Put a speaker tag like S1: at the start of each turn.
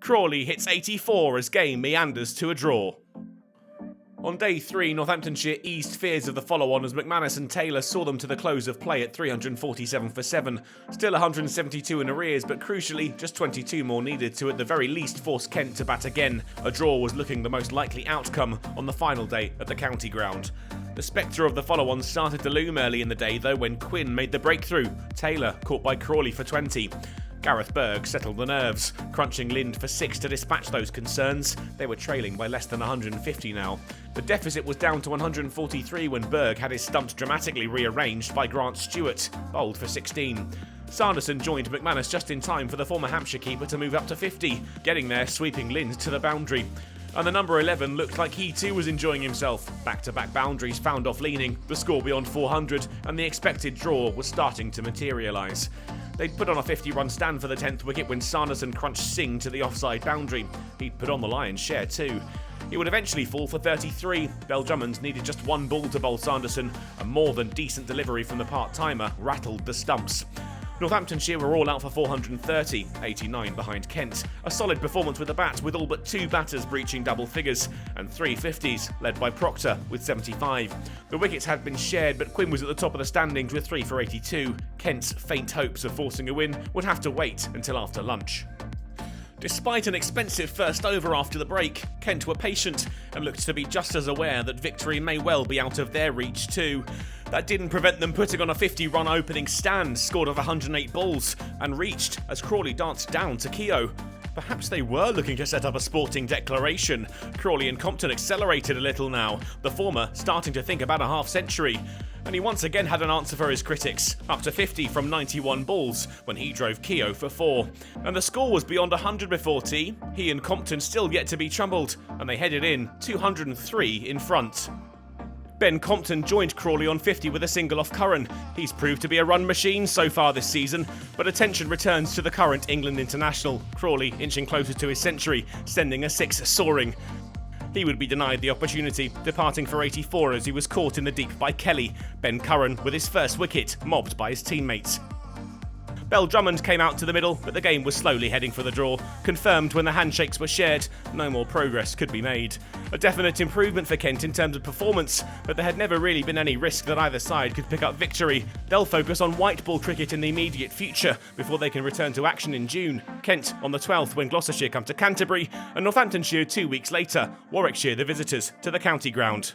S1: Crawley hits 84 as game meanders to a draw. On day 3, Northamptonshire eased fears of the follow-on as McManus and Taylor saw them to the close of play at 347 for 7. Still 172 in arrears, but crucially, just 22 more needed to at the very least force Kent to bat again. A draw was looking the most likely outcome on the final day at the county ground. The spectre of the follow-on started to loom early in the day though when Quinn made the breakthrough. Taylor caught by Crawley for 20. Gareth Berg settled the nerves, crunching Lind for 6 to dispatch those concerns. They were trailing by less than 150 now. The deficit was down to 143 when Berg had his stumps dramatically rearranged by Grant Stewart, bowled for 16. Sanderson joined McManus just in time for the former Hampshire keeper to move up to 50, getting there sweeping Lind to the boundary. And the number 11 looked like he too was enjoying himself. Back-to-back boundaries found off leaning, the score beyond 400, and the expected draw was starting to materialise. They'd put on a 50-run stand for the 10th wicket when Sanderson crunched Singh to the offside boundary. He'd put on the lion's share too. He would eventually fall for 33. Bell Drummond needed just one ball to bowl Sanderson. A more than decent delivery from the part-timer rattled the stumps. Northamptonshire were all out for 430, 89 behind Kent. A solid performance with the bat, with all but 2 batters breaching double figures, and 3 50s, led by Proctor with 75. The wickets had been shared, but Quinn was at the top of the standings with 3 for 82. Kent's faint hopes of forcing a win would have to wait until after lunch. Despite an expensive first over after the break, Kent were patient and looked to be just as aware that victory may well be out of their reach too. That didn't prevent them putting on a 50-run opening stand, scored of 108 balls, and reached as Crawley danced down to Keogh. Perhaps they were looking to set up a sporting declaration. Crawley and Compton accelerated a little now, the former starting to think about a half-century. And he once again had an answer for his critics, up to 50 from 91 balls, when he drove Keogh for 4. And the score was beyond 100 before tea. He and Compton still yet to be troubled, and they headed in 203 in front. Ben Compton joined Crawley on 50 with a single off Curran. He's proved to be a run machine so far this season, but attention returns to the current England international, Crawley inching closer to his century, sending a 6 soaring. He would be denied the opportunity, departing for 84 as he was caught in the deep by Kelly. Ben Curran with his first wicket, mobbed by his teammates. Bell Drummond came out to the middle, but the game was slowly heading for the draw. Confirmed when the handshakes were shared, no more progress could be made. A definite improvement for Kent in terms of performance, but there had never really been any risk that either side could pick up victory. They'll focus on white ball cricket in the immediate future before they can return to action in June. Kent on the 12th when Gloucestershire come to Canterbury, and Northamptonshire 2 weeks later, Warwickshire the visitors to the county ground.